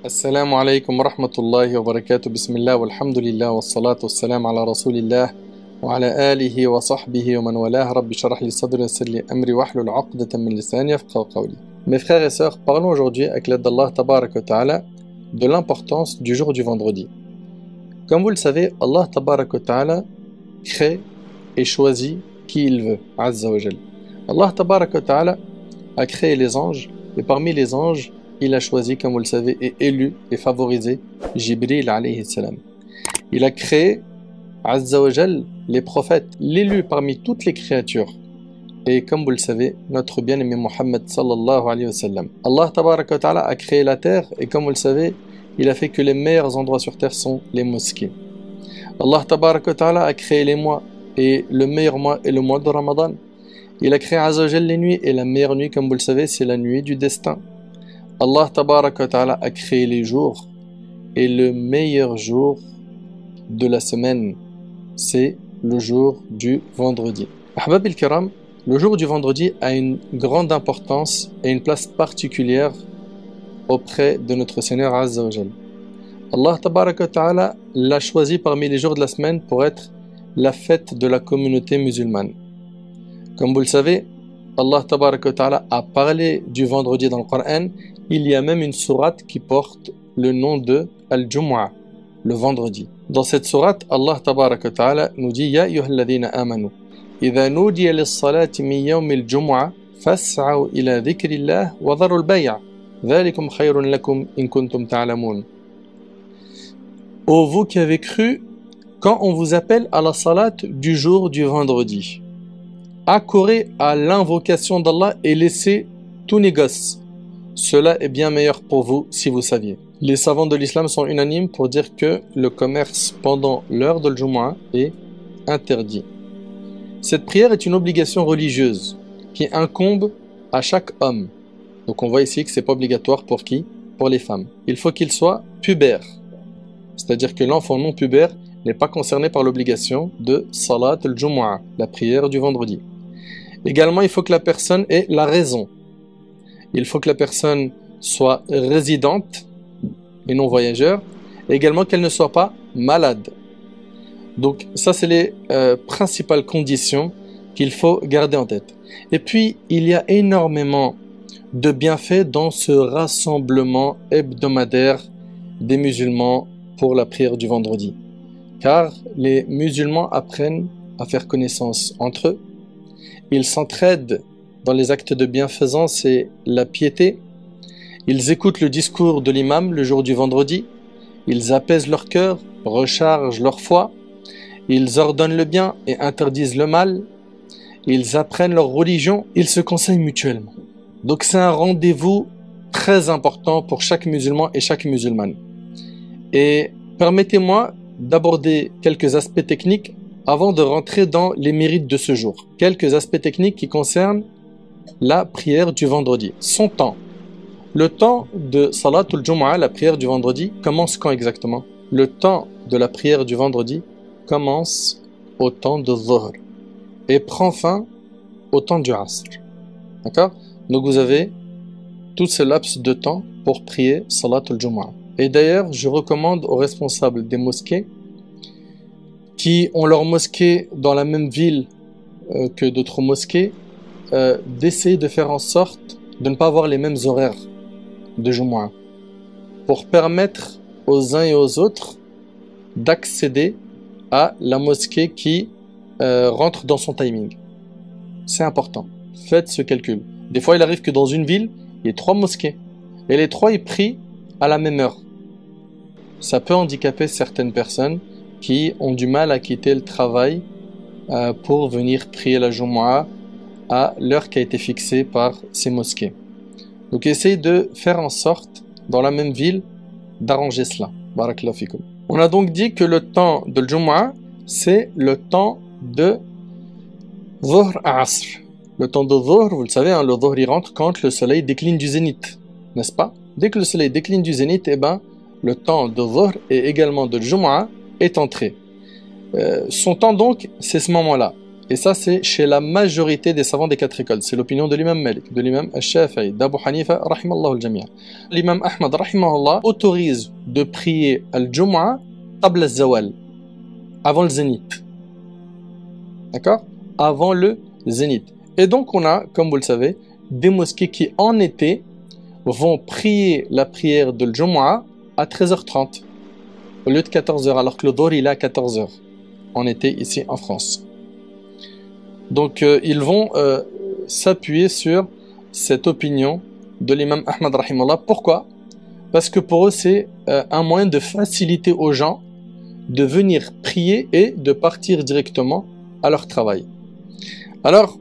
السلام عليكم ورحمة الله وبركاته. بسم الله والحمد لله والصلاة والسلام على رسول الله وعلى آله وصحبه ومن والاه. رب اشرح لي صدري ويسر لي أمري واحلل عقدة من لساني يفقهوا قولي. Mes frères et sœurs, parlons aujourd'hui avec l'aide d'Allah Tabarak wa Ta'ala de l'importance du jour du vendredi. Comme vous le savez, Allah Tabarak wa Ta'ala crée et choisit qui il veut, Azza wa Jal. Allah Tabarak wa Ta'ala a créé les anges et parmi les anges, il a choisi, comme vous le savez, et élu et favorisé Jibril alayhi salam. Il a créé, Azza wa Jal, les prophètes, l'élu parmi toutes les créatures. Et comme vous le savez, notre bien-aimé Muhammad sallallahu alayhi wa sallam. Allah tabaraka wa ta'ala a créé la terre et comme vous le savez, il a fait que les meilleurs endroits sur terre sont les mosquées. Allah tabaraka wa ta'ala a créé les mois et le meilleur mois est le mois de Ramadan. Il a créé Azza wa Jal les nuits et la meilleure nuit, comme vous le savez, c'est la nuit du destin. Allah tabaraka wa ta'ala a créé les jours et le meilleur jour de la semaine, c'est le jour du vendredi. Ahbab al-Kiram, le jour du vendredi a une grande importance et une place particulière auprès de notre Seigneur Azza wa Jal. Allah tabaraka wa ta'ala l'a choisi parmi les jours de la semaine pour être la fête de la communauté musulmane. Comme vous le savez, Allah tabaraka wa ta'ala a parlé du vendredi dans le Coran. Il y a même une sourate qui porte le nom de Al-Jumu'ah, le vendredi. Dans cette sourate, Allah tabaraka wa ta'ala nous dit Ya ayyuhalladhina amanu idha nudiya lis-salati min yawmil jumu'ah fas'au ila dhikrillah wa dharul bay'a dhalikum khayrun lakum in kuntum ta'lamun. Ô vous qui avez cru, quand on vous appelle à la salat du jour du vendredi, accourez à l'invocation d'Allah et laissez tout négoce. Cela est bien meilleur pour vous si vous saviez. Les savants de l'islam sont unanimes pour dire que le commerce pendant l'heure de l'Jumu'ah est interdit. Cette prière est une obligation religieuse qui incombe à chaque homme. Donc on voit ici que ce n'est pas obligatoire pour qui? Pour les femmes. Il faut qu'il soit pubère. C'est-à-dire que l'enfant non pubère n'est pas concerné par l'obligation de Salat al-Jumu'ah, la prière du vendredi. Également, il faut que la personne ait la raison. Il faut que la personne soit résidente et non voyageur. Et également qu'elle ne soit pas malade. Donc ça, c'est les principales conditions qu'il faut garder en tête. Et puis, il y a énormément de bienfaits dans ce rassemblement hebdomadaire des musulmans pour la prière du vendredi. Car les musulmans apprennent à faire connaissance entre eux. Ils s'entraident dans les actes de bienfaisance et la piété. Ils écoutent le discours de l'imam le jour du vendredi. Ils apaisent leur cœur, rechargent leur foi. Ils ordonnent le bien et interdisent le mal. Ils apprennent leur religion. Ils se conseillent mutuellement. Donc c'est un rendez-vous très important pour chaque musulman et chaque musulmane. Et permettez-moi d'aborder quelques aspects techniques avant de rentrer dans les mérites de ce jour. Quelques aspects techniques qui concernent la prière du vendredi. Son temps. Le temps de Salatul Jumu'ah, la prière du vendredi, commence quand exactement? Le temps de la prière du vendredi commence au temps de Dhuhr et prend fin au temps du Asr. D'accord? Donc vous avez tout ce laps de temps pour prier Salatul Jumu'ah. Et d'ailleurs, je recommande aux responsables des mosquées qui ont leur mosquée dans la même ville que d'autres mosquées d'essayer de faire en sorte de ne pas avoir les mêmes horaires de Jumu'ah pour permettre aux uns et aux autres d'accéder à la mosquée qui rentre dans son timing. C'est important. Faites ce calcul. Des fois, il arrive que dans une ville, il y ait 3 mosquées et les 3 ils prient à la même heure. Ça peut handicaper certaines personnes qui ont du mal à quitter le travail pour venir prier la Jumu'ah à l'heure qui a été fixée par ces mosquées. Donc essayez de faire en sorte, dans la même ville, d'arranger cela. Barakallahu fikum. On a donc dit que le temps de l'Jumu'ah, c'est le temps de Dhuhr à Asr. Le temps de Dhuhr, vous le savez, hein, le Dhuhr il rentre quand le soleil décline du zénith, n'est-ce pas? Dès que le soleil décline du zénith, eh ben, le temps de Dhuhr et également de Jumu'ah est entré. Son temps donc, c'est ce moment-là. Et ça, c'est chez la majorité des savants des quatre écoles. C'est l'opinion de l'imam Malik, de l'imam Al-Shafi'i, d'Abu Hanifa, rahimallahu al-jami'a. L'imam Ahmad, rahimahullah, autorise de prier al-Jumu'ah qabla al-zawal, avant le zénith. D'accord? Avant le zénith. Et donc, on a, comme vous le savez, des mosquées qui, en été, vont prier la prière de al-Jumu'ah à 13h30, au lieu de 14h, alors que le Dhuhr, il est à 14h, en été, ici, en France. Donc, ils vont s'appuyer sur cette opinion de l'imam Ahmad rahimahullah. Pourquoi? Parce que pour eux, c'est un moyen de faciliter aux gens de venir prier et de partir directement à leur travail. Alors,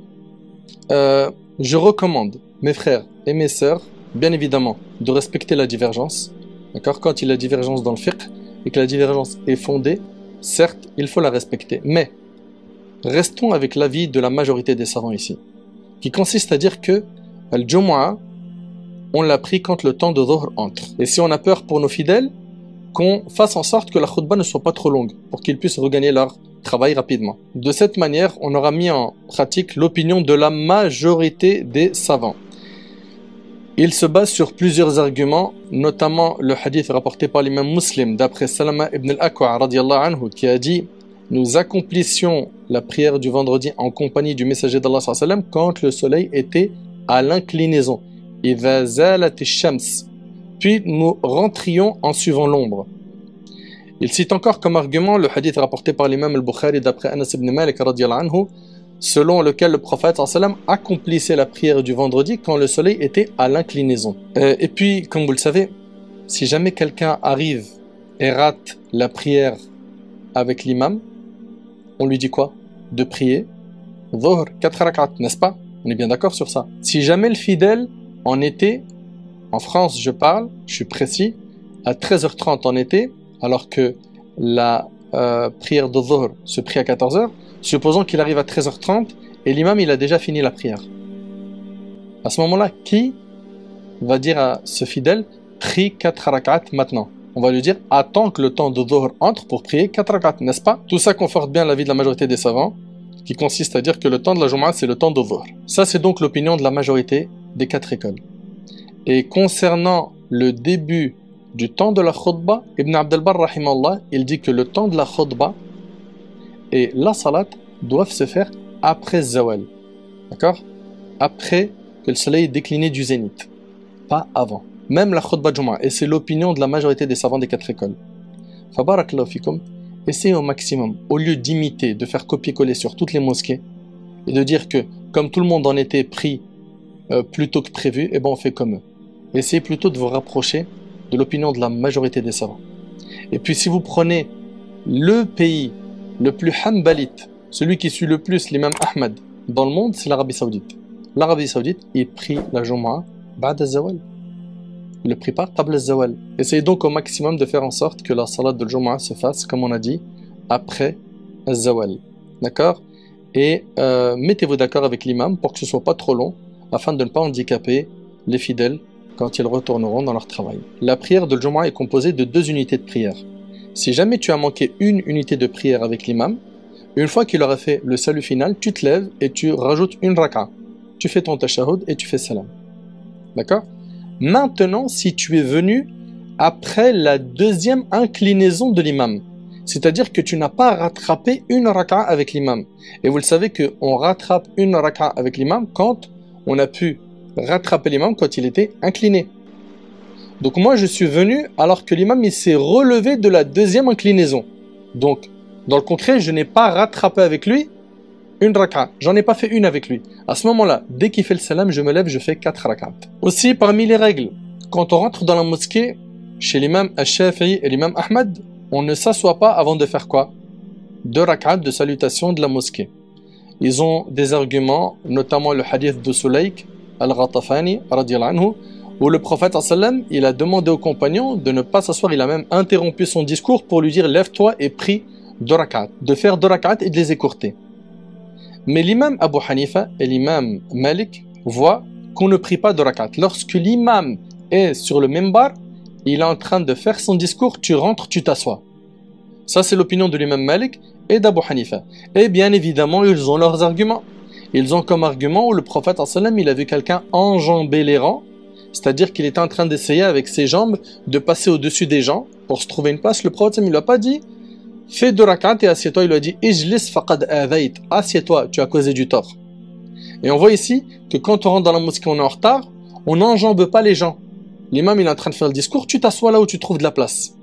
je recommande, mes frères et mes sœurs, bien évidemment, de respecter la divergence. D'accord? Quand il y a divergence dans le fiqh et que la divergence est fondée, certes, il faut la respecter. Mais, restons avec l'avis de la majorité des savants ici, qui consiste à dire que Al-Jumu'ah, on l'a pris quand le temps de Dhuhr entre. Et si on a peur pour nos fidèles, qu'on fasse en sorte que la khutbah ne soit pas trop longue, pour qu'ils puissent regagner leur travail rapidement. De cette manière, on aura mis en pratique l'opinion de la majorité des savants. Il se base sur plusieurs arguments, notamment le hadith rapporté par l'imam Muslim, d'après Salama ibn al-Akwa, radiyallahu anhu, qui a dit: nous accomplissions la prière du vendredi en compagnie du messager d'Allah sallallahu alayhi wa sallam quand le soleil était à l'inclinaison. إِذَا زَالَتِ الشَّمْسِ. Puis nous rentrions en suivant l'ombre. Il cite encore comme argument le hadith rapporté par l'imam al-Bukhari d'après Anas ibn Malik radiyallahu anhu, selon lequel le prophète sallallahu alayhi wa sallam accomplissait la prière du vendredi quand le soleil était à l'inclinaison. Et puis, comme vous le savez, si jamais quelqu'un arrive et rate la prière avec l'imam, on lui dit quoi? De prier Dhuhr, 4 rakat, n'est-ce pas? On est bien d'accord sur ça. Si jamais le fidèle, en été, en France je parle, je suis précis, à 13h30 en été, alors que la prière de Dhuhr se prie à 14h, supposons qu'il arrive à 13h30 et l'imam il a déjà fini la prière. À ce moment-là, qui va dire à ce fidèle, prie 4 rakat maintenant? On va lui dire, attends que le temps de Dhuhr entre pour prier 4 rakat, n'est-ce pas? Tout ça conforte bien l'avis de la majorité des savants, qui consiste à dire que le temps de la Jumu'ah, c'est le temps de Dhuhr. Ça, c'est donc l'opinion de la majorité des quatre écoles. Et concernant le début du temps de la khutbah, Ibn Abd al-Barr, rahimahullah, il dit que le temps de la khutbah et la salat doivent se faire après Zawal. D'accord? Après que le soleil est décliné du zénith. Pas avant. Même la khutbah Jumu'ah. Et c'est l'opinion de la majorité des savants des quatre écoles. Fabarakallahu fikum. Essayez au maximum, au lieu d'imiter, de faire copier-coller sur toutes les mosquées et de dire que comme tout le monde en était pris plus tôt que prévu, eh ben on fait comme eux. Essayez plutôt de vous rapprocher de l'opinion de la majorité des savants. Et puis si vous prenez le pays le plus hanbalite, celui qui suit le plus l'imam Ahmad dans le monde, c'est l'Arabie Saoudite. L'Arabie Saoudite, il prie la Jumu'ah ba'd al-zawal. Il ne prie pas qabla al-zawal. Essayez donc au maximum de faire en sorte que la salat de Jumu'ah se fasse, comme on a dit, après al-zawal. D'accord? Et mettez-vous d'accord avec l'imam pour que ce soit pas trop long, afin de ne pas handicaper les fidèles quand ils retourneront dans leur travail. La prière de Jumu'ah est composée de 2 unités de prière. Si jamais tu as manqué une unité de prière avec l'imam, une fois qu'il aura fait le salut final, tu te lèves et tu rajoutes une raka. Tu fais ton tashahhud et tu fais salam. D'accord? Maintenant, si tu es venu après la 2e inclinaison de l'imam, c'est-à-dire que tu n'as pas rattrapé une raka avec l'imam. Et vous le savez qu'on rattrape une raka avec l'imam quand on a pu rattraper l'imam quand il était incliné. Donc moi je suis venu alors que l'imam il s'est relevé de la 2e inclinaison. Donc dans le concret je n'ai pas rattrapé avec lui une raka. J'en ai pas fait une avec lui. À ce moment-là, dès qu'il fait le salam, je me lève, je fais 4 rakats. Aussi parmi les règles, quand on rentre dans la mosquée, chez l'imam Al-Shafi'i et l'imam Ahmad, on ne s'assoit pas avant de faire quoi? 2 rakats de salutation de la mosquée. Ils ont des arguments, notamment le hadith de Sulayk al-Ghatafani, radiyallahu anhu, où le prophète sallam, il a demandé aux compagnons de ne pas s'asseoir, il a même interrompu son discours pour lui dire lève-toi et prie 2 rakats, de faire 2 rakats et de les écourter. Mais l'imam Abu Hanifa et l'imam Malik voient qu'on ne prie pas 2 rakats. Lorsque l'imam est sur le minbar, il est en train de faire son discours, tu rentres, tu t'assois. Ça, c'est l'opinion de l'imam Malik et d'Abu Hanifa. Et bien évidemment, ils ont leurs arguments. Ils ont comme argument où le prophète sallam, il a vu quelqu'un enjamber les rangs, c'est-à-dire qu'il était en train d'essayer avec ses jambes de passer au-dessus des gens pour se trouver une place. Le prophète sallam, il lui a pas dit fais 2 rak'at et assieds-toi, il lui a dit ijlis faqad adhayt, assieds-toi, tu as causé du tort. Et on voit ici que quand on rentre dans la mosquée, on est en retard, on n'enjambe pas les gens. L'imam il est en train de faire le discours, tu t'assois là où tu trouves de la place.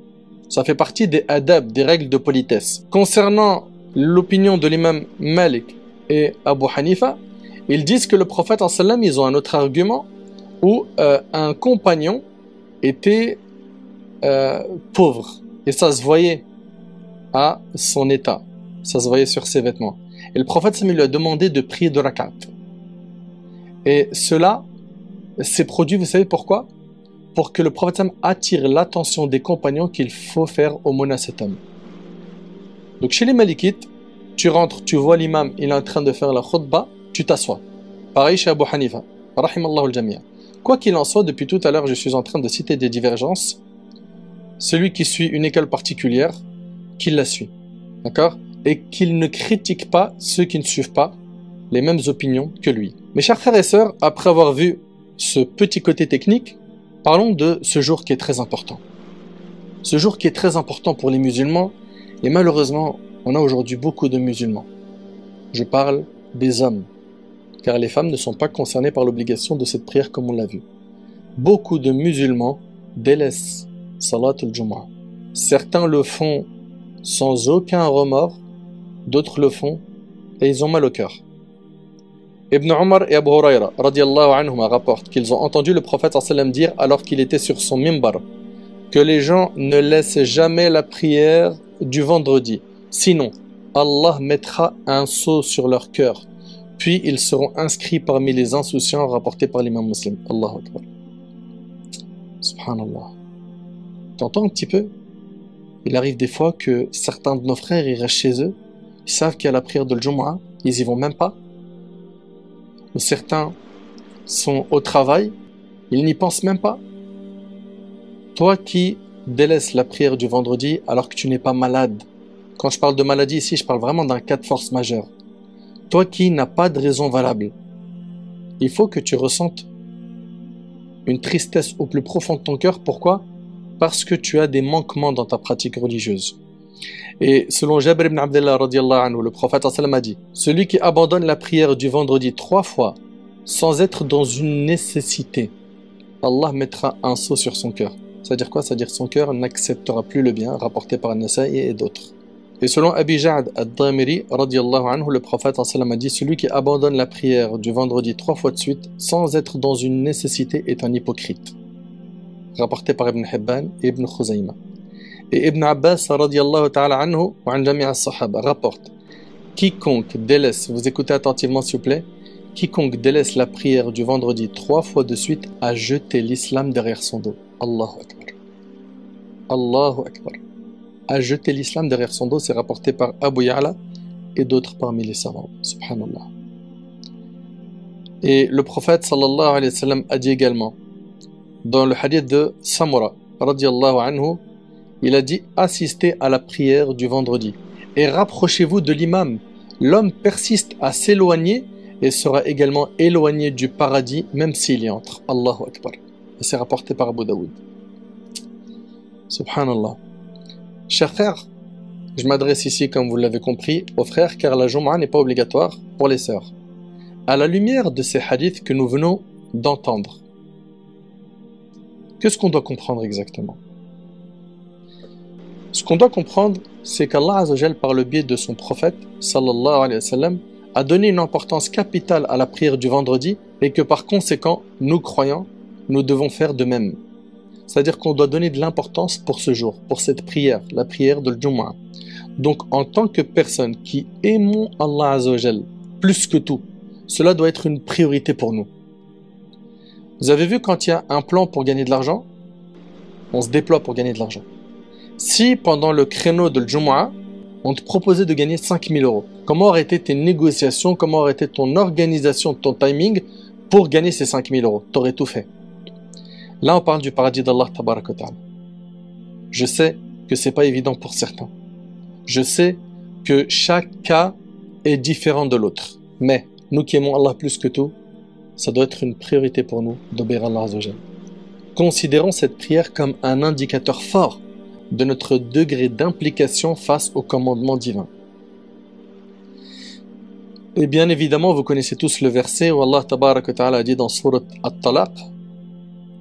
Ça fait partie des adab, des règles de politesse. Concernant l'opinion de l'imam Malik et Abu Hanifa, ils disent que le prophète sallam, ils ont un autre argument où un compagnon était pauvre et ça se voyait à son état, ça se voyait sur ses vêtements. Et le prophète sallam, lui a demandé de prier 2 rak'at. Et cela s'est produit, vous savez pourquoi? Pour que le prophète sallam attire l'attention des compagnons qu'il faut faire aumône à cet homme. Donc chez les Malikites, tu rentres, tu vois l'imam, il est en train de faire la khutbah, tu t'assois. Pareil chez Abu Hanifa, rahimallahu al-jami'a. Quoi qu'il en soit, depuis tout à l'heure, je suis en train de citer des divergences. Celui qui suit une école particulière, qu'il la suit, d'accord? Et qu'il ne critique pas ceux qui ne suivent pas les mêmes opinions que lui. Mes chers frères et sœurs, après avoir vu ce petit côté technique, parlons de ce jour qui est très important. Ce jour qui est très important pour les musulmans, et malheureusement, on a aujourd'hui beaucoup de musulmans. Je parle des hommes, car les femmes ne sont pas concernées par l'obligation de cette prière comme on l'a vu. Beaucoup de musulmans délaissent Salat al-Jumu'ah. Certains le font sans aucun remords, d'autres le font et ils ont mal au cœur. Ibn Omar et Abu Huraira radiyallahu anhuma rapportent qu'ils ont entendu le prophète sallam dire alors qu'il était sur son mimbar que les gens ne laissent jamais la prière du vendredi, sinon Allah mettra un sceau sur leur cœur, puis ils seront inscrits parmi les insouciants rapportés par l'imam Muslim. Allahu Akbar. Subhanallah. T'entends un petit peu? Il arrive des fois que certains de nos frères ils restent chez eux, ils savent qu'il y a la prière de Jumu'ah, ils y vont même pas. Ou certains sont au travail, ils n'y pensent même pas. Toi qui délaisses la prière du vendredi alors que tu n'es pas malade, quand je parle de maladie ici, je parle vraiment d'un cas de force majeure. Toi qui n'as pas de raison valable, il faut que tu ressentes une tristesse au plus profond de ton cœur. Pourquoi? Parce que tu as des manquements dans ta pratique religieuse. Et selon Jabir ibn Abdullah radiyallahu anhu, le prophète sallam a dit: celui qui abandonne la prière du vendredi 3 fois sans être dans une nécessité, Allah mettra un sceau sur son cœur. C'est-à-dire quoi? C'est-à-dire que son cœur n'acceptera plus le bien, rapporté par An-Nasa'i et d'autres. Et selon Abi Ja'd ad-Damiri radiyallahu anhu, le prophète sallam a dit: celui qui abandonne la prière du vendredi 3 fois de suite sans être dans une nécessité est un hypocrite. Rapporté par Ibn Hibban et Ibn Khuzayma. Et Ibn Abbas radiyallahu ta'ala anhu wa an jami' as-sahaba rapporte: quiconque délaisse, vous écoutez attentivement s'il vous plaît, quiconque délaisse la prière du vendredi 3 fois de suite a jeté l'islam derrière son dos. Allahu Akbar. Allahu Akbar. A jeté l'islam derrière son dos, c'est rapporté par Abu Ya'la et d'autres parmi les savants. Subhanallah. Et le prophète sallallahu alayhi wa sallam a dit également dans le hadith de Samura radiyallahu anhu, il a dit: assistez à la prière du vendredi et rapprochez-vous de l'imam. L'homme persiste à s'éloigner et sera également éloigné du paradis même s'il y entre. Allahu Akbar. Et c'est rapporté par Abu Daoud. Subhanallah. Chers frères, je m'adresse ici, comme vous l'avez compris, aux frères, car la Jumu'ah n'est pas obligatoire pour les sœurs. À la lumière de ces hadiths que nous venons d'entendre, qu'est-ce qu'on doit comprendre exactement? Ce qu'on doit comprendre, c'est qu'Allah Azzawajal, par le biais de son prophète, sallallahu alayhi wa sallam, a donné une importance capitale à la prière du vendredi et que par conséquent, nous croyants, nous devons faire de même. C'est-à-dire qu'on doit donner de l'importance pour ce jour, pour cette prière, la prière de Jumu'ah. Donc, en tant que personne qui aimons Allah Azzawajal plus que tout, cela doit être une priorité pour nous. Vous avez vu quand il y a un plan pour gagner de l'argent, on se déploie pour gagner de l'argent. Si pendant le créneau de Jumu'ah, on te proposait de gagner 5000 €, comment auraient été tes négociations, comment aurait été ton organisation, ton timing pour gagner ces 5000 €? Tu aurais tout fait. Là, on parle du paradis d'Allah Tabarak wa Ta'ala. Je sais que c'est pas évident pour certains. Je sais que chaque cas est différent de l'autre. Mais nous qui aimons Allah plus que tout, ça doit être une priorité pour nous d'obéir à Allah Azza wa Jal. Considérons cette prière comme un indicateur fort de notre degré d'implication face au commandement divin. Et bien évidemment, vous connaissez tous le verset où Allah Tabarak wa Ta'ala a dit dans Surat At-Talaq,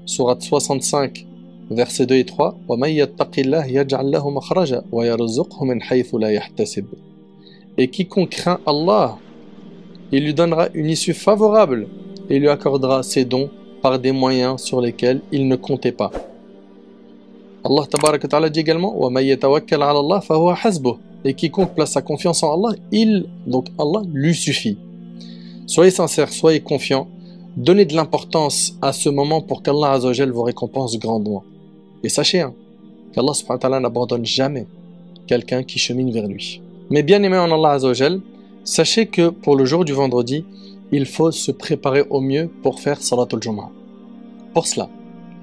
Surat 65, versets 2 et 3, وَمَن يَتَّقِ اللَّهَ يَجْعَلْ لَهُ مَخْرَجًا وَيَرْزُقْهُ مِنْ حَيْثُ لَا يَحْتَسِبُ. Et quiconque craint Allah, il lui donnera une issue favorable et lui accordera ses dons par des moyens sur lesquels il ne comptait pas. Allah Tabarak wa Ta'ala dit également وَمَن يَتَوَكَّلْ عَلَى اللَّهِ فَهُوَ حَسْبُهُ. Et quiconque place sa confiance en Allah, donc Allah lui suffit. Soyez sincères, soyez confiants, donnez de l'importance à ce moment pour qu'Allah Azza wa Jal vous récompense grandement. Et sachez qu'Allah subhanahu wa ta'ala n'abandonne jamais quelqu'un qui chemine vers lui. Mais bien aimé en Allah Azza wa Jal, sachez que pour le jour du vendredi, il faut se préparer au mieux pour faire Salatul Jumu'ah. Pour cela,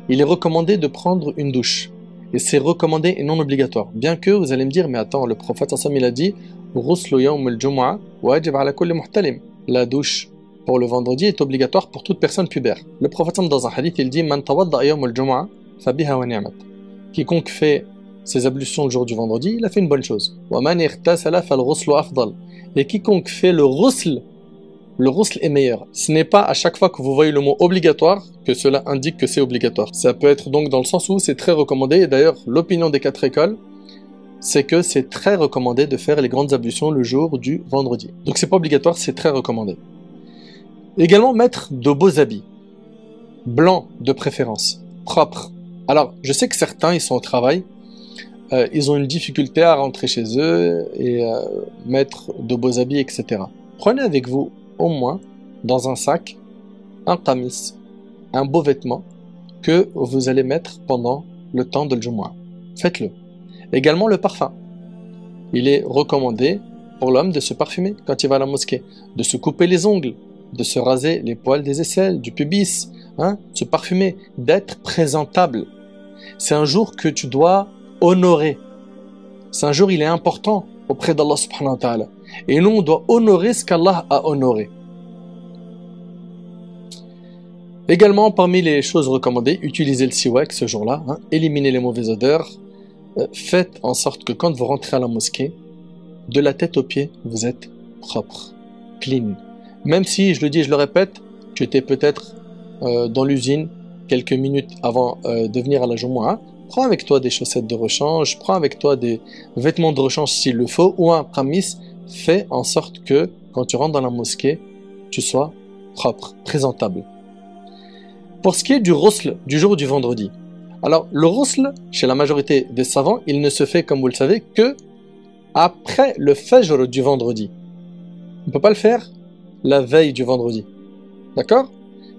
il est recommandé de prendre une douche. Et c'est recommandé et non obligatoire. Bien que vous allez me dire, mais attends, le prophète il a dit Ghuslu yawm al-jumu'ah wajib ala kulli muhtalim. La douche pour le vendredi est obligatoire pour toute personne pubère. Le prophète dans un hadith, il dit Man tawadda yawm al-jumu'ah fa biha wa ni'mat. Quiconque fait ses ablutions le jour du vendredi, il a fait une bonne chose. Wa man ightasala fal ghuslu afdal. Et quiconque fait le ghusl est meilleur. Ce n'est pas à chaque fois que vous voyez le mot obligatoire que cela indique que c'est obligatoire. Ça peut être donc dans le sens où c'est très recommandé. Et d'ailleurs, l'opinion des 4 écoles, c'est que c'est très recommandé de faire les grandes ablutions le jour du vendredi. Donc c'est pas obligatoire, c'est très recommandé. Également mettre de beaux habits. Blancs de préférence. Propres. Alors, je sais que certains, ils sont au travail. Ils ont une difficulté à rentrer chez eux et mettre de beaux habits, etc. Prenez avec vous au moins dans un sac un qamis, un beau vêtement que vous allez mettre pendant le temps de l'Jumu'ah. Faites-le. Également le parfum. Il est recommandé pour l'homme de se parfumer quand il va à la mosquée, de se couper les ongles, de se raser les poils des aisselles, du pubis, de se parfumer, d'être présentable. C'est un jour que tu dois honorer. C'est un jour, il est important auprès d'Allah subhanahu wa ta'ala. Et nous, on doit honorer ce qu'Allah a honoré. Également, parmi les choses recommandées, utilisez le siwak ce jour-là, éliminez les mauvaises odeurs. Faites en sorte que quand vous rentrez à la mosquée, de la tête aux pieds, vous êtes propre, clean. Même si, je le dis et je le répète, tu étais peut-être dans l'usine quelques minutes avant de venir à la Jumu'ah, prends avec toi des chaussettes de rechange, prends avec toi des vêtements de rechange s'il le faut, ou un qamis. Fais en sorte que, quand tu rentres dans la mosquée, tu sois propre, présentable. Pour ce qui est du ghusl, du jour du vendredi. Alors, le ghusl, chez la majorité des savants, il ne se fait, comme vous le savez, que après le fajr du vendredi. On ne peut pas le faire la veille du vendredi. D'accord?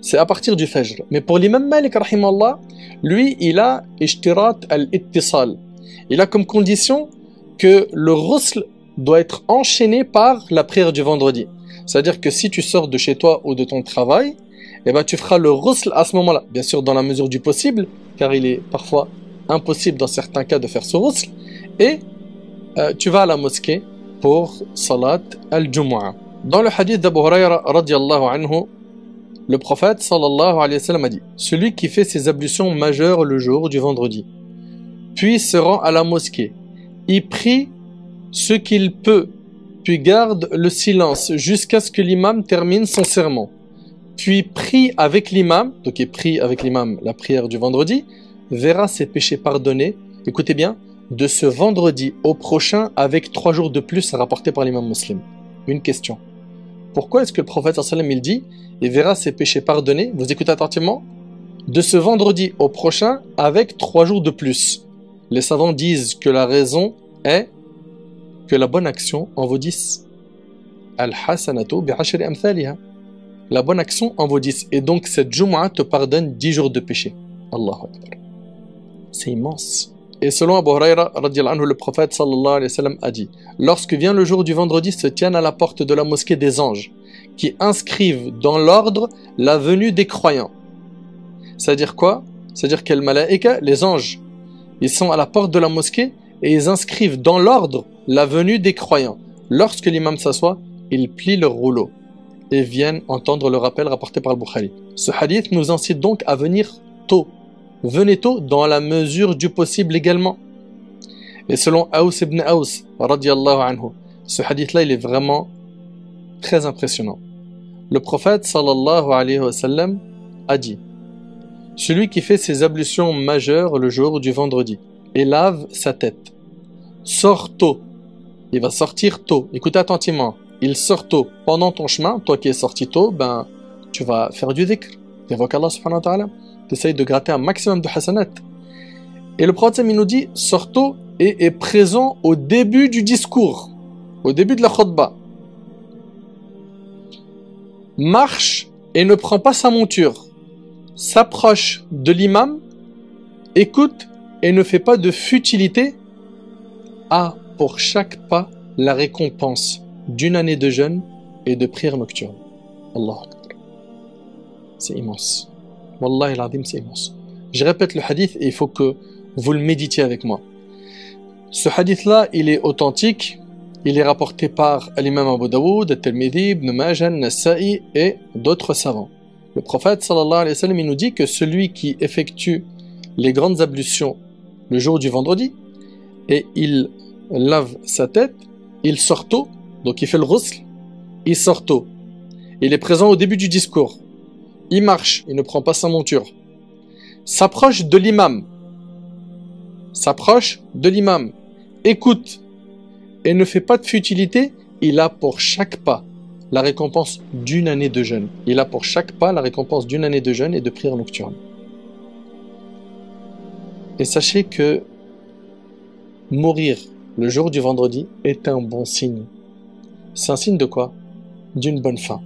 C'est à partir du fajr. Mais pour l'imam Malik, rahimallah, lui, il a ishtirat al-ittisal. Il a comme condition que le ghusl doit être enchaîné par la prière du vendredi. C'est-à-dire que si tu sors de chez toi ou de ton travail, eh ben, tu feras le ghusl à ce moment-là. Bien sûr, dans la mesure du possible, car il est parfois impossible dans certains cas de faire ce ghusl. Et tu vas à la mosquée pour salat al-Jumu'ah. Dans le hadith d'Abu Hurayra radiyallahu anhu, le prophète sallallahu alayhi wa sallam a dit: celui qui fait ses ablutions majeures le jour du vendredi, puis se rend à la mosquée, y prie ce qu'il peut, puis garde le silence jusqu'à ce que l'imam termine son sermon, puis prie avec l'imam, donc il prie avec l'imam la prière du vendredi, verra ses péchés pardonnés, écoutez bien, de ce vendredi au prochain avec 3 jours de plus rapportés par l'imam muslim. Une question. Pourquoi est-ce que le prophète sallallahu alayhi wa sallam il dit et verra ses péchés pardonnés, vous écoutez attentivement, de ce vendredi au prochain avec 3 jours de plus? Les savants disent que la raison est que la bonne action en vaut 10. Al-hasanatu bi'ashri amthaliha. La bonne action en vaut 10. Et donc cette Jumu'ah te pardonne 10 jours de péché. Allahu Akbar. C'est immense. Et selon Abu Hurayra, le prophète sallallahu alayhi wa sallam a dit: lorsque vient le jour du vendredi, se tiennent à la porte de la mosquée des anges, qui inscrivent dans l'ordre la venue des croyants. C'est-à-dire quoi? C'est-à-dire que les anges, ils sont à la porte de la mosquée et ils inscrivent dans l'ordre la venue des croyants. Lorsque l'imam s'assoit, ils plient leur rouleau et viennent entendre le rappel rapporté par le Bukhari. Ce hadith nous incite donc à venir tôt. Venez tôt dans la mesure du possible également. Et selon Aous ibn Aous, radiyallahu anhu, ce hadith-là, il est vraiment très impressionnant. Le prophète, sallallahu alayhi wa sallam, a dit: celui qui fait ses ablutions majeures le jour du vendredi et lave sa tête, sort tôt. Il va sortir tôt. Écoutez attentivement. Il sort tôt. Pendant ton chemin, toi qui es sorti tôt, tu vas faire du dhikr. Tu évoques Allah subhanahu wa ta'ala. Tu essayes de gratter un maximum de hasanat. Et le prophète, il nous dit, sort tôt et est présent au début du discours, au début de la khutbah. Marche et ne prend pas sa monture. S'approche de l'imam, écoute et ne fait pas de futilité, a pour chaque pas la récompense d'une année de jeûne et de prière nocturne. Allah Akbar. C'est immense. Wallahi al-Azim, c'est immense. Je répète le hadith et il faut que vous le méditiez avec moi. Ce hadith-là, il est authentique. Il est rapporté par l'imam Abu Daoud, At-Tirmidhi, Ibn Majah, Nasa'i et d'autres savants. Le prophète sallallahu alayhi wa sallam, il nous dit que celui qui effectue les grandes ablutions le jour du vendredi et il lave sa tête, il sort tôt, donc il fait le ghusl, il sort tôt. Il est présent au début du discours. Il marche, il ne prend pas sa monture. S'approche de l'imam. S'approche de l'imam. Écoute et ne fait pas de futilité, il a pour chaque pas la récompense d'une année de jeûne. Il a pour chaque pas la récompense d'une année de jeûne et de prière nocturne. Et sachez que mourir le jour du vendredi est un bon signe. C'est un signe de quoi? D'une bonne fin.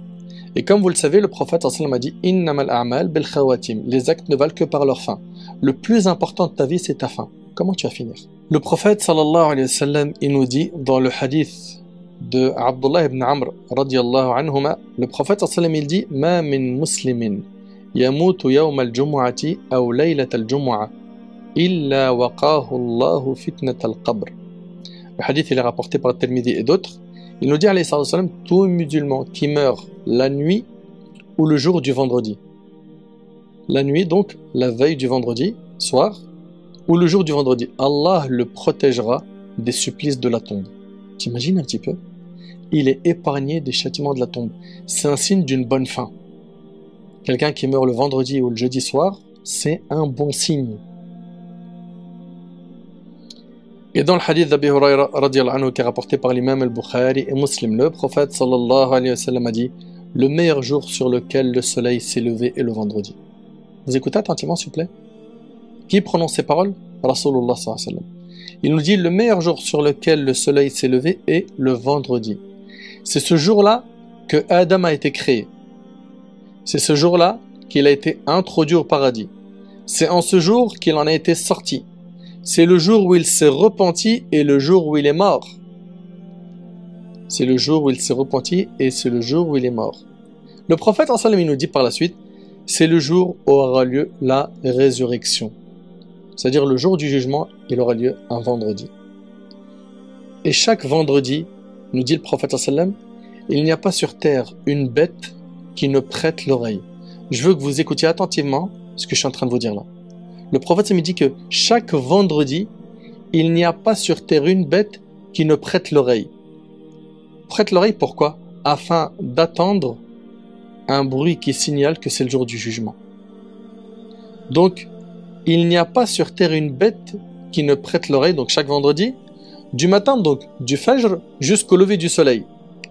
Et comme vous le savez, le prophète sallallahu alayhi wa sallam a dit Innamal a'mal bil khawatim. Les actes ne valent que par leur fin. Le plus important de ta vie, c'est ta fin. Comment tu vas finir? Le prophète sallallahu alayhi wa sallam, il nous dit dans le hadith de Abdullah ibn Amr radiyallahu anhuma, le prophète sallallahu alayhi wa sallam, il dit Ma min muslimin yamutu yawm al-jumu'ati aw laylat al-jumu'ah illa waqahu Allahu fitnat al-qabr. Le hadith il est rapporté par Tirmidhi et d'autres. Il nous dit alayhi sallam, tout musulman qui meurt la nuit ou le jour du vendredi. La nuit donc, la veille du vendredi, soir, ou le jour du vendredi, Allah le protégera des supplices de la tombe. T'imagines un petit peu? Il est épargné des châtiments de la tombe. C'est un signe d'une bonne fin. Quelqu'un qui meurt le vendredi ou le jeudi soir, c'est un bon signe. Et dans le hadith d'Abi Hurayra radiyallahu anhu qui est rapporté par l'imam al-Bukhari et Muslim, le prophète sallallahu alayhi wa sallam a dit le meilleur jour sur lequel le soleil s'est levé est le vendredi. Vous écoutez attentivement s'il vous plaît? Qui prononce ces paroles? Rasulullah sallallahu alayhi wa sallam. Il nous dit le meilleur jour sur lequel le soleil s'est levé est le vendredi. C'est ce jour-là que Adam a été créé. C'est ce jour-là qu'il a été introduit au paradis. C'est en ce jour qu'il en a été sorti. C'est le jour où il s'est repenti et le jour où il est mort. C'est le jour où il s'est repenti et c'est le jour où il est mort. Le prophète sallallahu alayhi wa sallam, il nous dit par la suite, c'est le jour où aura lieu la résurrection. C'est-à-dire le jour du jugement, il aura lieu un vendredi. Et chaque vendredi, nous dit le prophète sallallahu alayhi wa sallam, il n'y a pas sur terre une bête qui ne prête l'oreille. Je veux que vous écoutiez attentivement ce que je suis en train de vous dire là. Le prophète me dit que chaque vendredi, il n'y a pas sur terre une bête qui ne prête l'oreille. Prête l'oreille pourquoi? Afin d'attendre un bruit qui signale que c'est le jour du jugement. Donc, il n'y a pas sur terre une bête qui ne prête l'oreille, donc chaque vendredi, du matin, donc du fajr jusqu'au lever du soleil.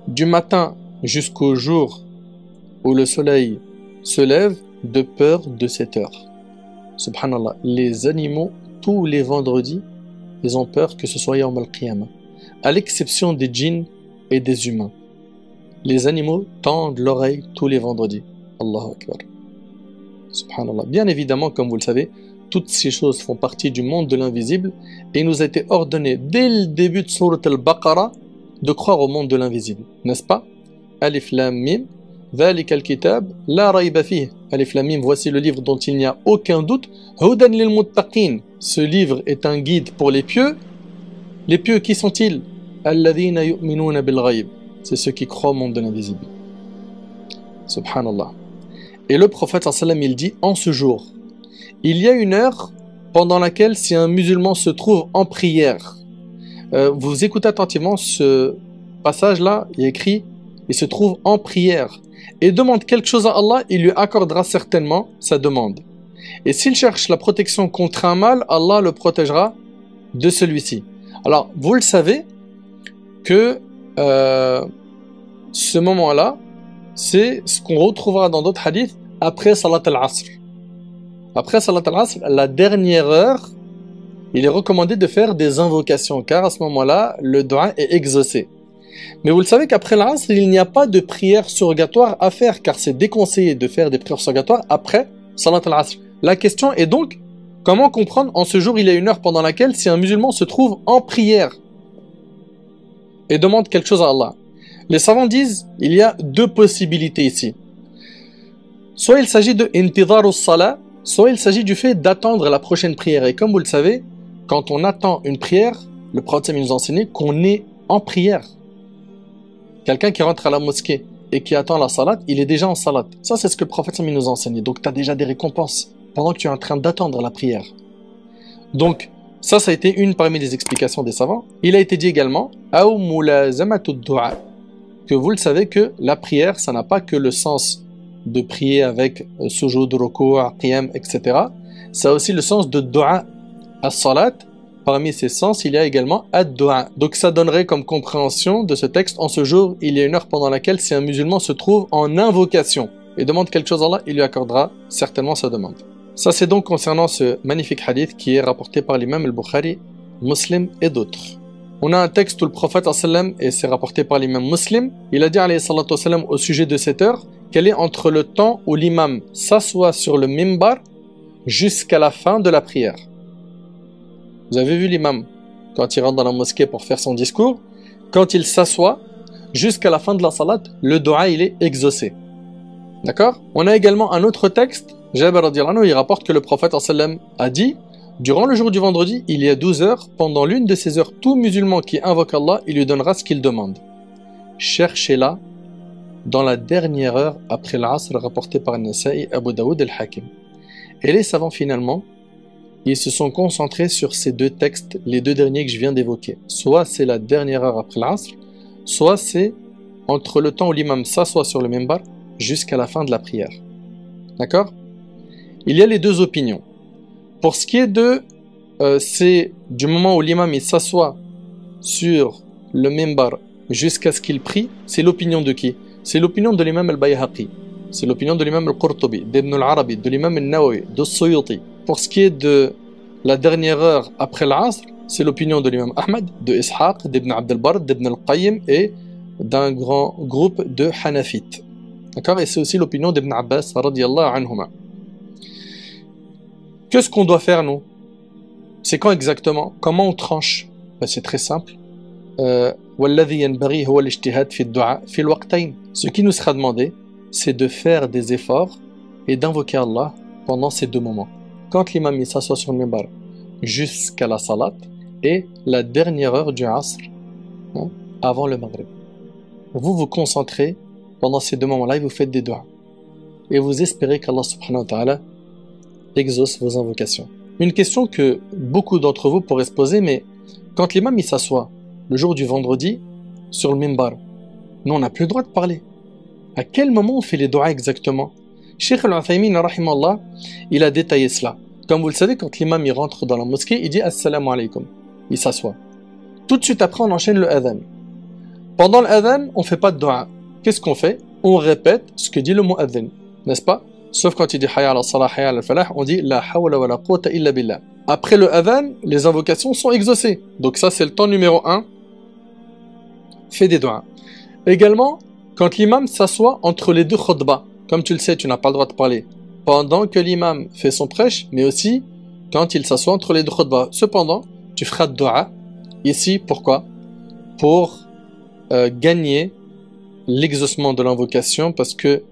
Du matin jusqu'au jour où le soleil se lève, de peur de cette heure. Subhanallah, les animaux, tous les vendredis, ils ont peur que ce soit Yawm al-Qiyamah. À l'exception des djinns et des humains. Les animaux tendent l'oreille tous les vendredis. Allahu Akbar. Subhanallah. Bien évidemment, comme vous le savez, toutes ces choses font partie du monde de l'invisible et il nous a été ordonné dès le début de Surat al-Baqarah de croire au monde de l'invisible. N'est-ce pas? Alif Lam Mim. ذلك الكتاب لا ريب فيه. Alif Lam Mim, voici le livre dont il n'y a aucun doute. هدى للمتقين. Ce livre est un guide pour les pieux. Les pieux, qui sont-ils? Alladhina yu'minuna bil ghayb. C'est ceux qui croient au monde de l'invisible. Subhanallah. Et le prophète sallam, il dit, en ce jour, il y a une heure pendant laquelle si un musulman se trouve en prière, vous écoutez attentivement ce passage-là, il est écrit, il se trouve en prière et demande quelque chose à Allah, il lui accordera certainement sa demande. Et s'il cherche la protection contre un mal, Allah le protégera de celui-ci. Alors, vous le savez que ce moment-là, c'est ce qu'on retrouvera dans d'autres hadiths après Salat al-Asr. Après Salat al-Asr, la dernière heure, il est recommandé de faire des invocations, car à ce moment-là, le dua est exaucé. Mais vous le savez qu'après l'Asr, il n'y a pas de prière surrogatoire à faire, car c'est déconseillé de faire des prières surrogatoires après Salat al-Asr. La question est donc, comment comprendre en ce jour, il y a une heure pendant laquelle si un musulman se trouve en prière et demande quelque chose à Allah? Les savants disent, il y a deux possibilités ici. Soit il s'agit de intidhar as-salat, soit il s'agit du fait d'attendre la prochaine prière. Et comme vous le savez, quand on attend une prière, le prophète nous a enseigné qu'on est en prière. Quelqu'un qui rentre à la mosquée et qui attend la salat, il est déjà en salat. Ça, c'est ce que le prophète nous a enseigné. Donc, tu as déjà des récompenses pendant que tu es en train d'attendre la prière. Donc, ça a été une parmi les explications des savants. Il a été dit également, Aw mulazamatu du'a, que vous le savez que la prière, ça n'a pas que le sens de prier avec sujoud, ruku', qiyam, etc. Ça a aussi le sens de du'a. As-salat, parmi ces sens, il y a également ad-du'a. Donc ça donnerait comme compréhension de ce texte, en ce jour, il y a une heure pendant laquelle si un musulman se trouve en invocation et demande quelque chose à Allah, il lui accordera certainement sa demande. Ça c'est donc concernant ce magnifique hadith qui est rapporté par l'imam al-Bukhari, Muslim et d'autres. On a un texte où le prophète sallam, et c'est rapporté par l'imam Muslim, il a dit alayhi salatu sallam, au sujet de cette heure, qu'elle est entre le temps où l'imam s'assoit sur le mimbar jusqu'à la fin de la prière. Vous avez vu l'imam, quand il rentre dans la mosquée pour faire son discours, quand il s'assoit, jusqu'à la fin de la salat, le dua il est exaucé. D'accord? On a également un autre texte, Jabir radiyallahu anhu, il rapporte que le prophète sallam a dit, durant le jour du vendredi, il y a 12 heures, pendant l'une de ces heures, tout musulman qui invoque Allah, il lui donnera ce qu'il demande. Cherchez-la dans la dernière heure après l'Asr, rapporté par Nasa'i, Abu Daoud et Al-Hakim. Et les savants finalement, ils se sont concentrés sur ces deux textes, les deux derniers que je viens d'évoquer. Soit c'est la dernière heure après l'Asr, soit c'est entre le temps où l'imam s'assoit sur le mimbar jusqu'à la fin de la prière. D'accord? Il y a les deux opinions. Pour ce qui est de, c'est du moment où l'imam il s'assoit sur le mimbar jusqu'à ce qu'il prie, c'est l'opinion de qui? C'est l'opinion de l'imam al-Bayhaqi, c'est l'opinion de l'imam al-Qurtubi, d'Ibn al-Arabi, de l'imam al-Nawawi, de Suyuti. Pour ce qui est de la dernière heure après l'Asr, c'est l'opinion de l'imam Ahmad, de Ishaq, d'Ibn Abd al-Barr, d'Ibn al-Qayyim et d'un grand groupe de Hanafites. D'accord? Et c'est aussi l'opinion d'Ibn Abbas radiyallahu anhuma. Qu'est-ce qu'on doit faire nous? C'est quand exactement? Comment on tranche? Ben, c'est très simple. Ce qui nous sera demandé, c'est de faire des efforts et d'invoquer Allah pendant ces deux moments. Quand l'imam s'assoit sur le mimbar jusqu'à la salat et la dernière heure du asr, hein, avant le maghrib. Vous vous concentrez pendant ces deux moments-là et vous faites des doigts. Et vous espérez qu'Allah subhanahu wa ta'ala exauce vos invocations. Une question que beaucoup d'entre vous pourraient se poser, mais quand l'imam s'assoit le jour du vendredi sur le mimbar, nous on n'a plus le droit de parler. À quel moment on fait les doigts exactement? Cheikh Al-Uthaymin, rahimahullah, il a détaillé cela. Comme vous le savez, quand l'imam rentre dans la mosquée, il dit Assalamu alaikum. Il s'assoit. Tout de suite après, on enchaîne le adhan. Pendant le adhan, on ne fait pas de doua. Qu'est-ce qu'on fait? On répète ce que dit le mu'adhin, n'est-ce pas? Sauf quand il dit Hayya ala salah, Hayya ala falah, on dit La hawla wa la quwwata illa billah. Après le adhan, les invocations sont exaucées. Donc ça, c'est le temps numéro 1. Fais des doigts. Également, quand l'imam s'assoit entre les deux khutbah, comme tu le sais, tu n'as pas le droit de parler pendant que l'imam fait son prêche, mais aussi quand il s'assoit entre les deux khutbah. Cependant, tu feras de doua. Ici, pourquoi? Pour gagner l'exaucement de l'invocation, parce que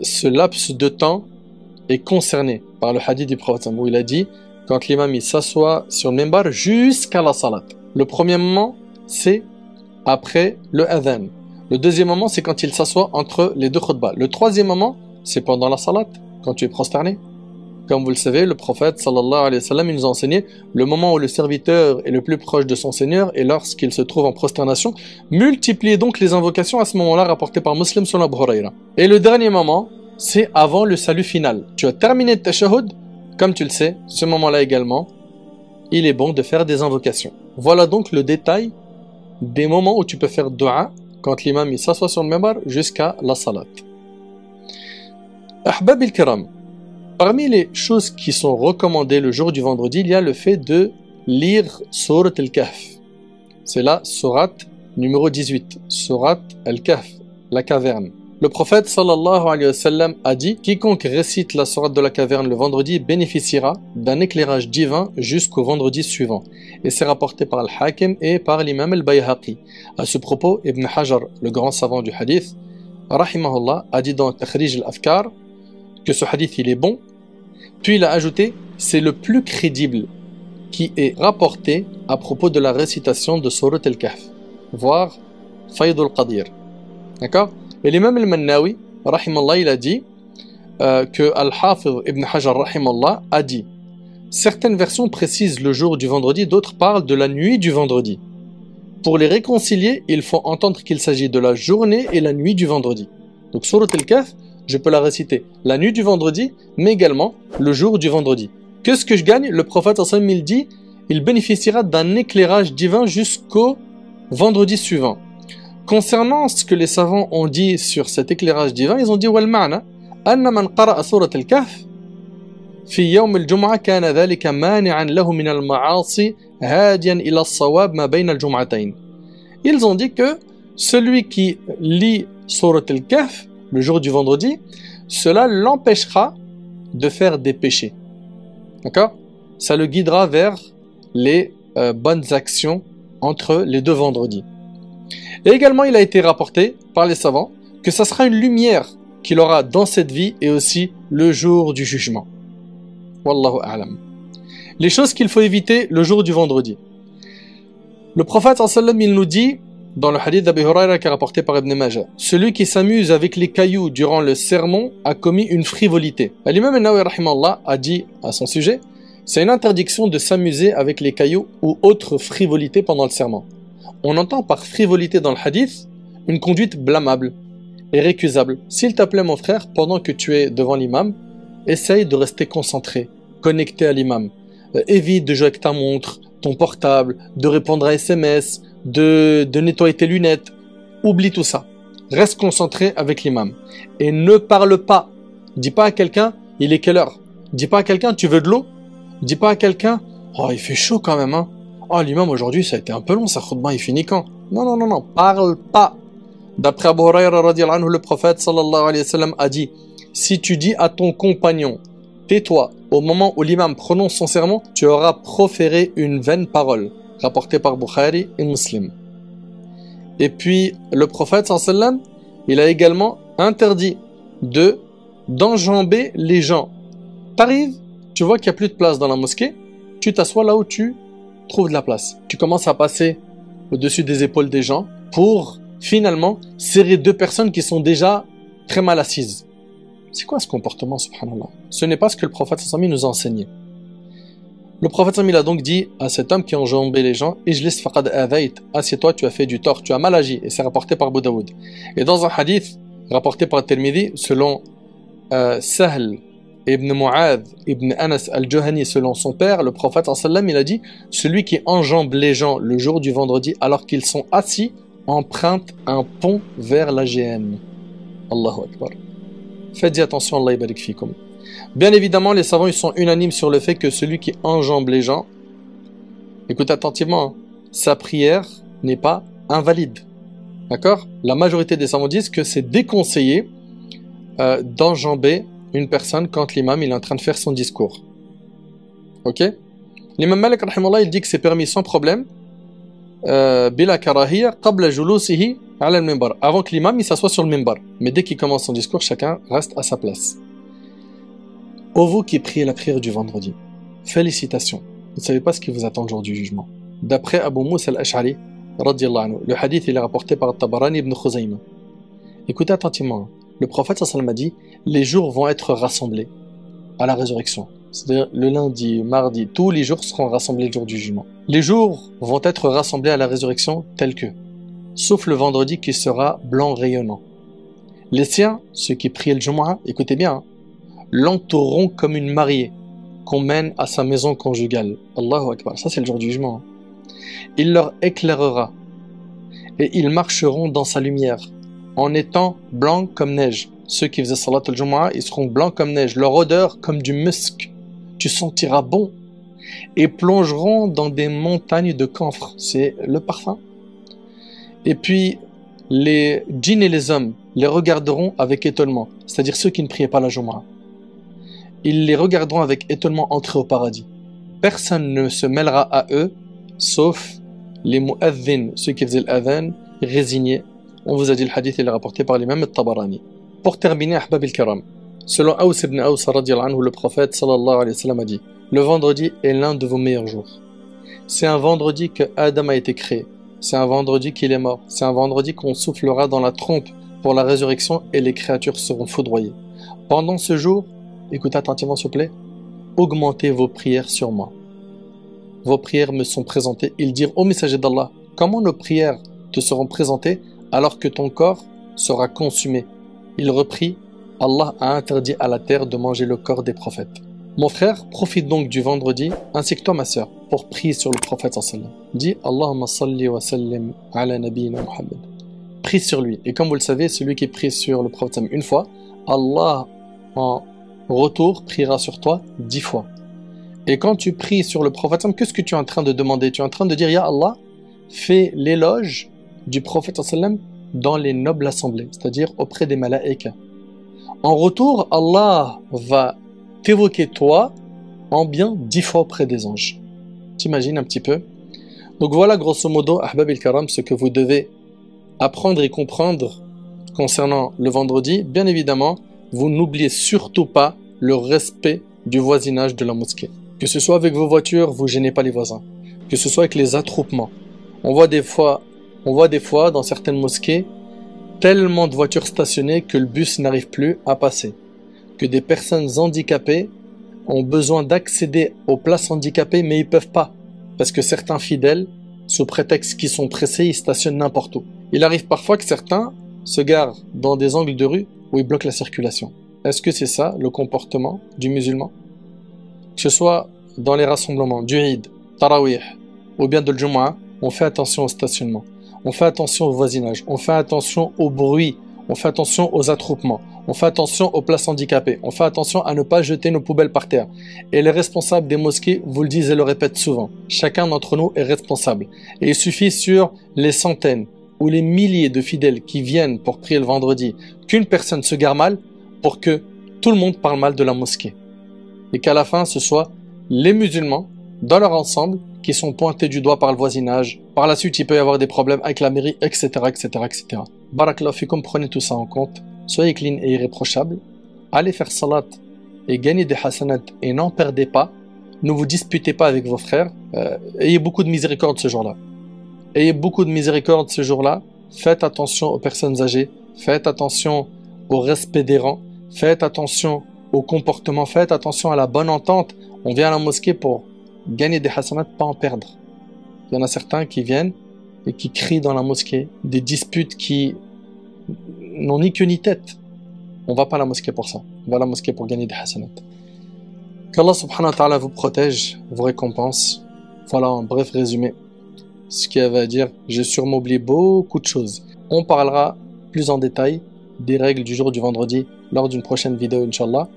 ce laps de temps est concerné par le hadith du prophète où il a dit quand l'imam s'assoit sur le mimbar jusqu'à la salat. Le premier moment, c'est après le adhan. Le deuxième moment, c'est quand il s'assoit entre les deux khutbahs. Le troisième moment, c'est pendant la salat, quand tu es prosterné. Comme vous le savez, le prophète sallallahu alayhi wa sallam, il nous a enseigné le moment où le serviteur est le plus proche de son Seigneur et lorsqu'il se trouve en prosternation. Multipliez donc les invocations à ce moment-là rapportées par Muslim selon Abu Huraira. Et le dernier moment, c'est avant le salut final. Tu as terminé ta tashahhud, comme tu le sais, ce moment-là également, il est bon de faire des invocations. Voilà donc le détail des moments où tu peux faire dua quand l'imam il s'assoit sur le mimbar jusqu'à la salat. Ahbab al-kiram. Parmi les choses qui sont recommandées le jour du vendredi, il y a le fait de lire Surat al-Kahf. C'est la sourate numéro 18, Surat al-Kahf, la caverne. Le prophète sallallahu alayhi wa sallam a dit « Quiconque récite la sourate de la caverne le vendredi bénéficiera d'un éclairage divin jusqu'au vendredi suivant. » Et c'est rapporté par Al-Hakim et par l'imam Al-Bayhaqi. À ce propos, Ibn Hajar, le grand savant du hadith, rahimahullah, a dit dans Takhrij al-Afkar que ce hadith il est bon, puis il a ajouté c'est le plus crédible qui est rapporté à propos de la récitation de Surat al-Kahf, voire Fayd al-Qadir. D'accord? Et l'imam al-Mannawi, rahimallah, il a dit que Al-Hafiz ibn Hajar, rahimallah, a dit certaines versions précisent le jour du vendredi, d'autres parlent de la nuit du vendredi. Pour les réconcilier, il faut entendre qu'il s'agit de la journée et la nuit du vendredi. Donc Surat al-Kahf, je peux la réciter la nuit du vendredi, mais également le jour du vendredi. Qu'est-ce que je gagne? Le prophète sallallahu alayhi wa sallam, il dit il bénéficiera d'un éclairage divin jusqu'au vendredi suivant. Concernant ce que les savants ont dit sur cet éclairage divin, ils ont dit wal ma'na anna man qara'a surat al-Kahf fi yawm al-jum'a kana dhalika mani'an lahu min al-ma'asi hadiyan ila as-sawab ma bayna al-jum'atayn. Ils ont dit que celui qui lit surat al-Kahf le jour du vendredi, cela l'empêchera de faire des péchés. D'accord? Ça le guidera vers les bonnes actions entre les deux vendredis. Et également, il a été rapporté par les savants que ça sera une lumière qu'il aura dans cette vie et aussi le jour du jugement. Wallahu a'lam. Les choses qu'il faut éviter le jour du vendredi. Le prophète sallallahu alayhi wa sallam, il nous dit dans le hadith d'Abi Huraira qui est rapporté par Ibn Majah, celui qui s'amuse avec les cailloux durant le sermon a commis une frivolité. L'imam An-Nawawi rahimallah a dit à son sujet, c'est une interdiction de s'amuser avec les cailloux ou autres frivolités pendant le sermon. On entend par frivolité dans le hadith une conduite blâmable et récusable. S'il te plaît mon frère, pendant que tu es devant l'imam, essaye de rester concentré, connecté à l'imam. Évite de jouer avec ta montre, ton portable, de répondre à SMS, de nettoyer tes lunettes. Oublie tout ça. Reste concentré avec l'imam. Et ne parle pas. Dis pas à quelqu'un, il est quelle heure? Dis pas à quelqu'un, tu veux de l'eau? Dis pas à quelqu'un, oh il fait chaud quand même hein. Oh l'imam aujourd'hui ça a été un peu long, sa khutbah il finit quand? Non, non, non, non, parle pas. D'après Abu Huraira radiyallahu anhu, le prophète sallallahu alayhi wa sallam a dit, si tu dis à ton compagnon, tais-toi, au moment où l'imam prononce son sermon, tu auras proféré une vaine parole. Rapporté par Bukhari et Muslim. Et puis le prophète sallallahu alayhi wa sallam, il a également interdit d'enjamber les gens. T'arrives, tu vois qu'il n'y a plus de place dans la mosquée, tu t'assois là où tu trouves de la place. Tu commences à passer au-dessus des épaules des gens pour finalement serrer deux personnes qui sont déjà très mal assises. C'est quoi ce comportement, subhanallah? Ce n'est pas ce que le prophète sallallahu alayhi wa sallam nous a enseigné. Le prophète sallallahu alayhi wa sallam, il a donc dit à cet homme qui a enjambé les gens, Ijlis faqad adhayt, assieds-toi, tu as fait du tort, tu as mal agi, et c'est rapporté par Abu Daoud. Et dans un hadith rapporté par Tirmidhi, selon Sahl ibn Mu'adh ibn Anas al-Juhani, selon son père, le prophète sallallahu alayhi wa sallam, il a dit, celui qui enjambe les gens le jour du vendredi alors qu'ils sont assis emprunte un pont vers la géhenne. Allahu Akbar. Faites attention, Allah barik fikum. Bien évidemment, les savants ils sont unanimes sur le fait que celui qui enjambe les gens, écoute attentivement, hein, sa prière n'est pas invalide. D'accord? La majorité des savants disent que c'est déconseillé d'enjamber une personne quand l'imam il est en train de faire son discours. Ok? L'imam Malik rahimahullah, il dit que c'est permis sans problème bila karahiyya qabla julusihi ala al-minbar, avant que l'imam il s'assoie sur le minbar. Mais dès qu'il commence son discours, chacun reste à sa place. Ô vous qui priez la prière du vendredi, félicitations. Vous ne savez pas ce qui vous attend le jour du jugement. d'après Abu Moussa al-Ash'ari, radiyallahu anhu. Le hadith il est rapporté par Tabarani ibn Khuzayma. Écoutez attentivement. Le prophète sallallahu alayhi wa sallam a dit, les jours vont être rassemblés à la résurrection. C'est-à-dire le lundi, mardi, tous les jours seront rassemblés le jour du jugement. Les jours vont être rassemblés à la résurrection tels que, sauf le vendredi qui sera blanc rayonnant. Les siens, ceux qui prient le Jumu'ah, écoutez bien, l'entoureront comme une mariée qu'on mène à sa maison conjugale. Allahu Akbar, ça c'est le jour du jugement. Il leur éclairera et ils marcheront dans sa lumière en étant blancs comme neige. Ceux qui faisaient salat al-Jumu'ah, ils seront blancs comme neige, leur odeur comme du musc. Tu sentiras bon. Et plongeront dans des montagnes de camphre. C'est le parfum. Et puis, les djinns et les hommes les regarderont avec étonnement. C'est-à-dire ceux qui ne priaient pas la Jumu'ah. Ils les regarderont avec étonnement entrer au paradis. Personne ne se mêlera à eux, sauf les mu'adhin, ceux qui faisaient l'adhan, résignés. On vous a dit le hadith, il est rapporté par l'imam al-Tabarani. Pour terminer, ahbab al-karam, selon Aws ibn Aws radiyallahu anhu, le prophète sallallahu alayhi wa sallam a dit, le vendredi est l'un de vos meilleurs jours. C'est un vendredi que Adam a été créé. C'est un vendredi qu'il est mort. C'est un vendredi qu'on soufflera dans la trompe pour la résurrection et les créatures seront foudroyées. Pendant ce jour, écoutez attentivement s'il vous plaît, augmentez vos prières sur moi. Vos prières me sont présentées. Ils dirent, ô messager d'Allah, comment nos prières te seront présentées alors que ton corps sera consumé? Il reprit, Allah a interdit à la terre de manger le corps des prophètes. Mon frère, profite donc du vendredi, ainsi que toi ma sœur, pour prier sur le prophète sallallahu alayhi wa sallam. Dis Allahumma salli wa sallim ala nabiyyina Muhammad. Prie sur lui. Et comme vous le savez, celui qui prie sur le prophète une fois, Allah en retour priera sur toi 10 fois. Et quand tu pries sur le prophète, qu'est-ce que tu es en train de demander? Tu es en train de dire, Ya Allah, fais l'éloge du prophète sallam dans les nobles assemblées, c'est-à-dire auprès des malaïkas. En retour, Allah va t'évoquer toi en bien 10 fois auprès des anges. T'imagines un petit peu? Donc voilà grosso modo, ahbab al-karam, ce que vous devez apprendre et comprendre concernant le vendredi. Bien évidemment, vous n'oubliez surtout pas le respect du voisinage de la mosquée. Que ce soit avec vos voitures, vous gênez pas les voisins. Que ce soit avec les attroupements. On voit des fois dans certaines mosquées tellement de voitures stationnées que le bus n'arrive plus à passer. Que des personnes handicapées ont besoin d'accéder aux places handicapées mais ils peuvent pas. Parce que certains fidèles, sous prétexte qu'ils sont pressés, ils stationnent n'importe où. Il arrive parfois que certains se garent dans des angles de rue où ils bloquent la circulation. Est-ce que c'est ça le comportement du musulman? Que ce soit dans les rassemblements du Eid, Tarawih ou bien de l'Jumu'ah, on fait attention au stationnement. On fait attention au voisinage, on fait attention au bruit, on fait attention aux attroupements, on fait attention aux places handicapées, on fait attention à ne pas jeter nos poubelles par terre. Et les responsables des mosquées vous le disent et le répètent souvent. Chacun d'entre nous est responsable. Et il suffit sur les centaines ou les milliers de fidèles qui viennent pour prier le vendredi qu'une personne se gare mal pour que tout le monde parle mal de la mosquée. Et qu'à la fin, ce soit les musulmans, dans leur ensemble, qui sont pointés du doigt par le voisinage. Par la suite, il peut y avoir des problèmes avec la mairie, etc., etc., etc. Barakallahu fikum, prenez tout ça en compte. Soyez clean et irréprochable. Allez faire salat et gagnez des hasanat et n'en perdez pas. Ne vous disputez pas avec vos frères. Ayez beaucoup de miséricorde ce jour-là. Ayez beaucoup de miséricorde ce jour-là. Faites attention aux personnes âgées. Faites attention au respect des rangs. Faites attention au comportement. Faites attention à la bonne entente. On vient à la mosquée pour gagner des hasanats, pas en perdre. Il y en a certains qui viennent et qui crient dans la mosquée, des disputes qui n'ont ni queue ni tête. On va pas à la mosquée pour ça. On va à la mosquée pour gagner des hasanats. Qu'Allah subhanahu wa ta'ala vous protège, vous récompense. Voilà un bref résumé. Ce qu'il y avait à dire, j'ai sûrement oublié beaucoup de choses. On parlera plus en détail des règles du jour du vendredi lors d'une prochaine vidéo, Inch'Allah.